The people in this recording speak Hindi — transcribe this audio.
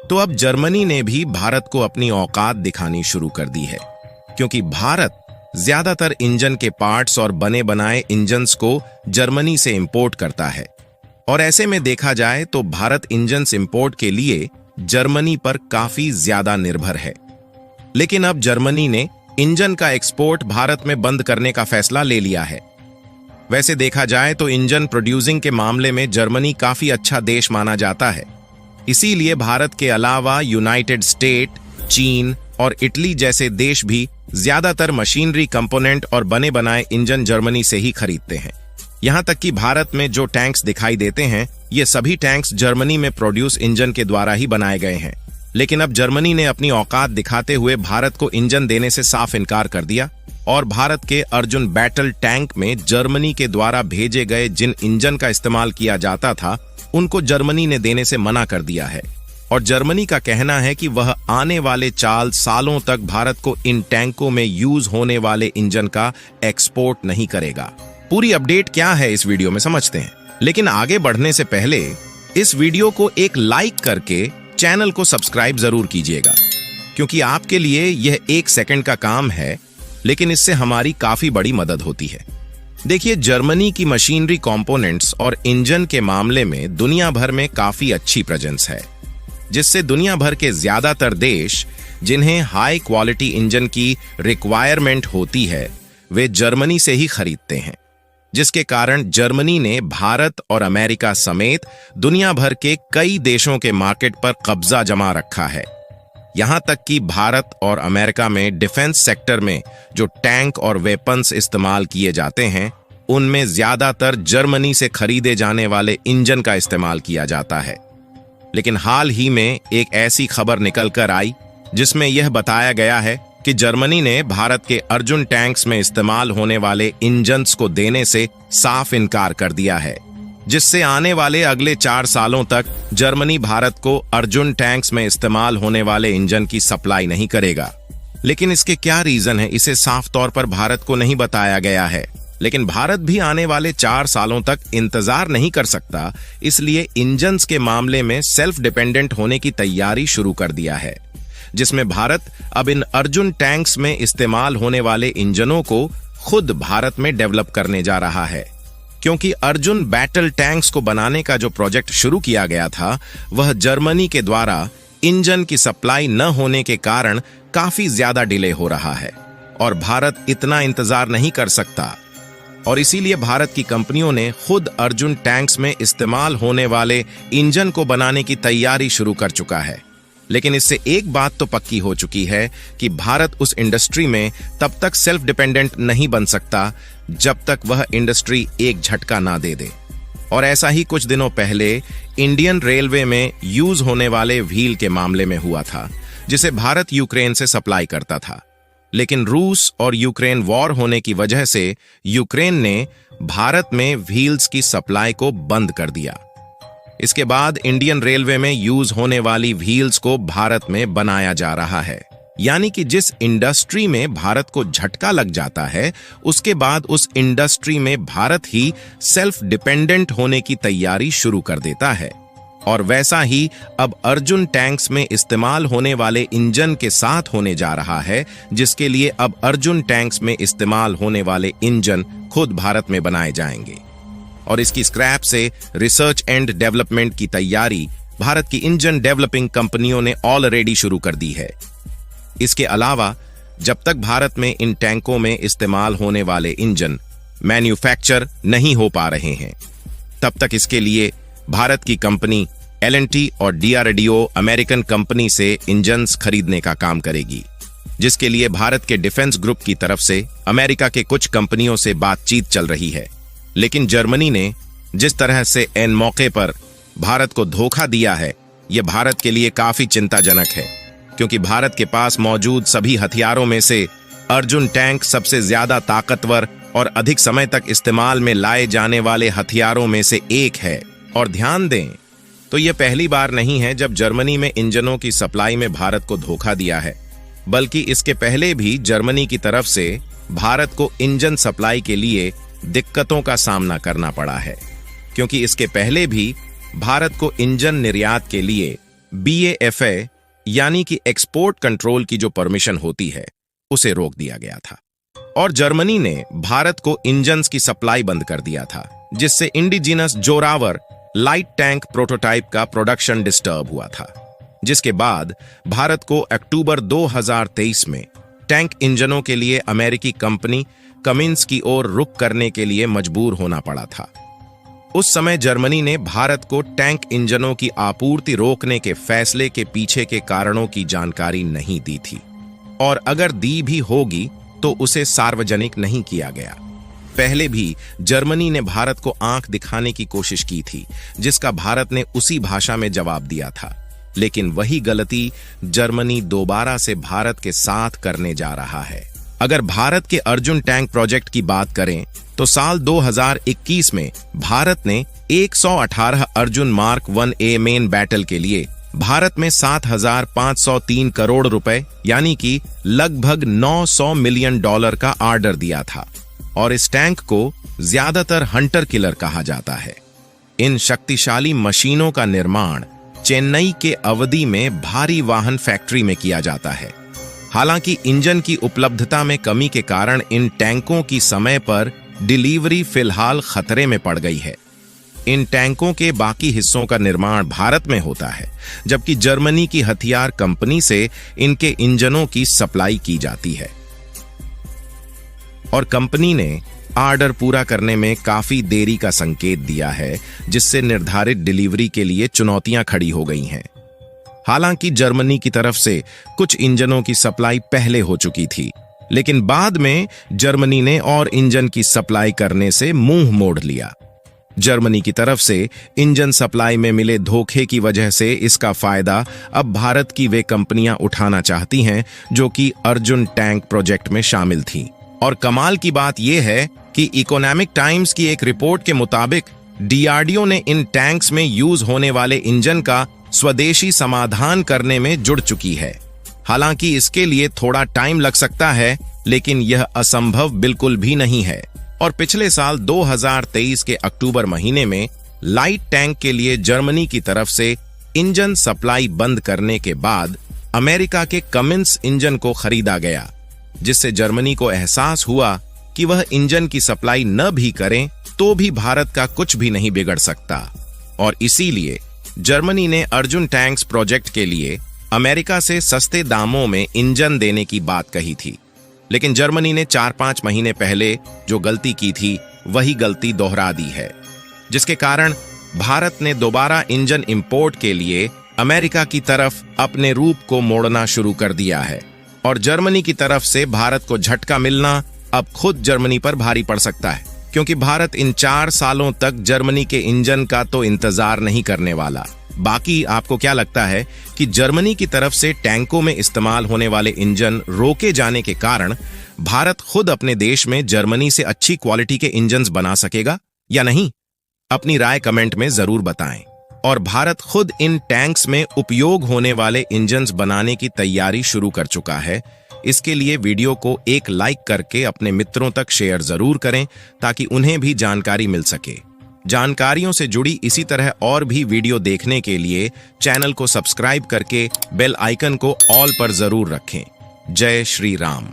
तो अब जर्मनी ने भी भारत को अपनी औकात दिखानी शुरू कर दी है, क्योंकि भारत ज्यादातर इंजन के पार्ट्स और बने बनाए इंजन्स को जर्मनी से इंपोर्ट करता है। और ऐसे में देखा जाए तो भारत इंजन्स इंपोर्ट के लिए जर्मनी पर काफी ज्यादा निर्भर है। लेकिन अब जर्मनी ने इंजन का एक्सपोर्ट भारत में बंद करने का फैसला ले लिया है। वैसे देखा जाए तो इंजन प्रोड्यूसिंग के मामले में जर्मनी काफी अच्छा देश माना जाता है। इसीलिए भारत के अलावा यूनाइटेड स्टेट, चीन और इटली जैसे देश भी ज्यादातर मशीनरी कंपोनेंट और बने बनाए इंजन जर्मनी से ही खरीदते हैं। यहां तक कि भारत में जो टैंक्स दिखाई देते हैं, ये सभी टैंक्स जर्मनी में प्रोड्यूस इंजन के द्वारा ही बनाए गए हैं। लेकिन अब जर्मनी ने अपनी औकात दिखाते हुए भारत को इंजन देने से साफ इनकार कर दिया और भारत के अर्जुन बैटल टैंक में जर्मनी के द्वारा भेजे गए जिन इंजन का इस्तेमाल किया जाता था, उनको जर्मनी ने देने से मना कर दिया है। और जर्मनी का कहना है कि वह आने वाले 4 सालों तक भारत को इन टैंकों में यूज होने वाले इंजन का एक्सपोर्ट नहीं करेगा। पूरी अपडेट क्या है इस वीडियो में समझते हैं, लेकिन आगे बढ़ने से पहले इस वीडियो को एक लाइक करके चैनल को सब्सक्राइब जरूर कीजिएगा, क्योंकि आपके लिए यह 1 सेकंड का काम है, लेकिन इससे हमारी काफी बड़ी मदद होती है। देखिए, जर्मनी की मशीनरी कंपोनेंट्स और इंजन के मामले में दुनिया भर में काफी अच्छी प्रेजेंस है, जिससे दुनिया भर के ज्यादातर देश जिन्हें हाई क्वालिटी इंजन की रिक्वायरमेंट होती है, वे जर्मनी से ही खरीदते हैं, जिसके कारण जर्मनी ने भारत और अमेरिका समेत दुनिया भर के कई देशों के मार्केट पर कब्जा जमा रखा है। यहां तक कि भारत और अमेरिका में डिफेंस सेक्टर में जो टैंक और वेपन्स इस्तेमाल किए जाते हैं, उनमें ज्यादातर जर्मनी से खरीदे जाने वाले इंजन का इस्तेमाल किया जाता है। लेकिन हाल ही में एक ऐसी खबर निकल कर आई जिसमें यह बताया गया है कि जर्मनी ने भारत के अर्जुन टैंक्स में इस्तेमाल होने वाले इंजन्स को देने से साफ इनकार कर दिया है, जिससे आने वाले अगले 4 सालों तक जर्मनी भारत को अर्जुन टैंक्स में इस्तेमाल होने वाले इंजन की सप्लाई नहीं करेगा। लेकिन इसके क्या रीजन है, इसे साफ तौर पर भारत को नहीं बताया गया है। लेकिन भारत भी आने वाले 4 सालों तक इंतजार नहीं कर सकता, इसलिए इंजन्स के मामले में सेल्फ डिपेंडेंट होने की तैयारी शुरू कर दिया है, जिसमें भारत अब इन अर्जुन टैंक्स में इस्तेमाल होने वाले इंजनों को खुद भारत में डेवलप करने जा रहा है। क्योंकि अर्जुन बैटल टैंक्स को बनाने का जो प्रोजेक्ट शुरू किया गया था, वह जर्मनी के द्वारा इंजन की सप्लाई न होने के कारण काफी ज्यादा डिले हो रहा है और भारत इतना इंतजार नहीं कर सकता। और इसीलिए भारत की कंपनियों ने खुद अर्जुन टैंक्स में इस्तेमाल होने वाले इंजन को बनाने की तैयारी शुरू कर चुका है। लेकिन इससे एक बात तो पक्की हो चुकी है कि भारत उस इंडस्ट्री में तब तक सेल्फ डिपेंडेंट नहीं बन सकता जब तक वह इंडस्ट्री एक झटका ना दे दे। और ऐसा ही कुछ दिनों पहले इंडियन रेलवे में यूज होने वाले व्हील के मामले में हुआ था, जिसे भारत यूक्रेन से सप्लाई करता था। लेकिन रूस और यूक्रेन वॉर होने की वजह से यूक्रेन ने भारत में व्हील्स की सप्लाई को बंद कर दिया। इसके बाद इंडियन रेलवे में यूज होने वाली व्हील्स को भारत में बनाया जा रहा है। यानी कि जिस इंडस्ट्री में भारत को झटका लग जाता है, उसके बाद उस इंडस्ट्री में भारत ही सेल्फ डिपेंडेंट होने की तैयारी शुरू कर देता है। और वैसा ही अब अर्जुन टैंक्स में इस्तेमाल होने वाले इंजन के साथ होने जा रहा है, जिसके लिए अब अर्जुन टैंक्स में इस्तेमाल होने वाले इंजन खुद भारत में बनाए जाएंगे। और इसकी स्क्रैप से रिसर्च एंड डेवलपमेंट की तैयारी भारत की इंजन डेवलपिंग कंपनियों ने ऑलरेडी शुरू कर दी है। इसके अलावा जब तक भारत में इन टैंकों में इस्तेमाल होने वाले इंजन मैन्युफैक्चर नहीं हो पा रहे हैं, तब तक इसके लिए भारत की कंपनी L&T और DRDO अमेरिकन कंपनी से इंजन्स खरीदने का काम करेगी, जिसके लिए भारत के डिफेंस ग्रुप की तरफ से अमेरिका के कुछ कंपनियों से बातचीत चल रही है। लेकिन जर्मनी ने जिस तरह से एन मौके पर भारत को धोखा दिया है, यह भारत के लिए काफी चिंताजनक है, क्योंकि भारत के पास मौजूद सभी हथियारों में से अर्जुन टैंक सबसे ज्यादा ताकतवर और अधिक समय तक इस्तेमाल में लाए जाने वाले हथियारों में से एक है। और ध्यान दें तो यह पहली बार नहीं है जब जर्मनी में इंजनों की सप्लाई में भारत को धोखा दिया है, बल्कि इसके पहले भी जर्मनी की तरफ से भारत को इंजन सप्लाई के लिए दिक्कतों का सामना करना पड़ा है, क्योंकि इसके पहले भी भारत को इंजन निर्यात के लिए BAFA यानी कि एक्सपोर्ट कंट्रोल की जो परमिशन होती है उसे रोक दिया गया था और जर्मनी ने भारत को इंजन्स की सप्लाई बंद कर दिया था, जिससे indigenous Zorawar light tank prototype का प्रोडक्शन डिस्टर्ब हुआ था, जिसके बाद भारत को अक्टूबर 2023 में टैंक इंजनों के लिए अमेरिकी कंपनी कमिंस की ओर रुख करने के लिए मजबूर होना पड़ा था। उस समय जर्मनी ने भारत को टैंक इंजनों की आपूर्ति रोकने के फैसले के पीछे के कारणों की जानकारी नहीं दी थी और अगर दी भी होगी तो उसे सार्वजनिक नहीं किया गया। पहले भी जर्मनी ने भारत को आंख दिखाने की कोशिश की थी, जिसका भारत ने उसी भाषा में जवाब दिया था, लेकिन वही गलती जर्मनी दोबारा से भारत के साथ करने जा रहा है। अगर भारत के अर्जुन टैंक प्रोजेक्ट की बात करें तो साल 2021 में भारत ने 118 Arjun mark 1A main battle के लिए भारत में 7,503 करोड़ रुपए यानी कि लगभग $900 मिलियन का ऑर्डर दिया था और इस टैंक को ज्यादातर हंटर किलर कहा जाता है। इन शक्तिशाली मशीनों का निर्माण चेन्नई के अवधि में भारी वाहन फैक्ट्री में किया जाता है। हालांकि इंजन की उपलब्धता में कमी के कारण इन टैंकों की समय पर डिलीवरी फिलहाल खतरे में पड़ गई है। इन टैंकों के बाकी हिस्सों का निर्माण भारत में होता है, जबकि जर्मनी की हथियार कंपनी से इनके इंजनों की सप्लाई की जाती है और कंपनी ने ऑर्डर पूरा करने में काफी देरी का संकेत दिया है, जिससे निर्धारित डिलीवरी के लिए चुनौतियां खड़ी हो गई हैं। हालांकि जर्मनी की तरफ से कुछ इंजनों की सप्लाई पहले हो चुकी थी, लेकिन बाद में जर्मनी ने और इंजन की सप्लाई करने से मुंह मोड़ लिया। जर्मनी की तरफ से इंजन सप्लाई में मिले धोखे की वजह से इसका फायदा अब भारत की वे कंपनियां उठाना चाहती हैं जो कि अर्जुन टैंक प्रोजेक्ट में शामिल थीं। और कमाल की बात यह है कि इकोनॉमिक टाइम्स की एक रिपोर्ट के मुताबिक DRDO ने इन टैंक्स में यूज होने वाले इंजन का स्वदेशी समाधान करने में जुड़ चुकी है। हालांकि इसके लिए थोड़ा टाइम लग सकता है, लेकिन यह असंभव बिल्कुल भी नहीं है। और पिछले साल 2023 के अक्टूबर महीने में लाइट टैंक के लिए जर्मनी की तरफ से इंजन सप्लाई बंद करने के बाद अमेरिका के कमिंस इंजन को खरीदा गया, जिससे जर्मनी को एहसास हुआ कि वह इंजन की सप्लाई न भी करें तो भी भारत का कुछ भी नहीं बिगड़ सकता। और इसीलिए जर्मनी ने अर्जुन टैंक्स प्रोजेक्ट के लिए अमेरिका से सस्ते दामों में इंजन देने की बात कही थी, लेकिन जर्मनी ने 4-5 महीने पहले जो गलती की थी वही गलती दोहरा दी है, जिसके कारण भारत ने दोबारा इंजन इंपोर्ट के लिए अमेरिका की तरफ अपने रूप को मोड़ना शुरू कर दिया है और जर्मनी की तरफ से भारत को झटका मिलना अब खुद जर्मनी पर भारी पड़ सकता है, क्योंकि भारत इन 4 सालों तक जर्मनी के इंजन का तो इंतजार नहीं करने वाला। बाकी आपको क्या लगता है कि जर्मनी की तरफ से टैंकों में इस्तेमाल होने वाले इंजन रोके जाने के कारण भारत खुद अपने देश में जर्मनी से अच्छी क्वालिटी के इंजन्स बना सकेगा या नहीं? अपनी राय कमेंट में जरूर बताएं। और भारत खुद इन टैंक्स में उपयोग होने वाले इंजन्स बनाने की तैयारी शुरू कर चुका है। इसके लिए वीडियो को एक लाइक करके अपने मित्रों तक शेयर जरूर करें ताकि उन्हें भी जानकारी मिल सके। जानकारियों से जुड़ी इसी तरह और भी वीडियो देखने के लिए चैनल को सब्सक्राइब करके बेल आइकन को ऑल पर जरूर रखें। जय श्री राम।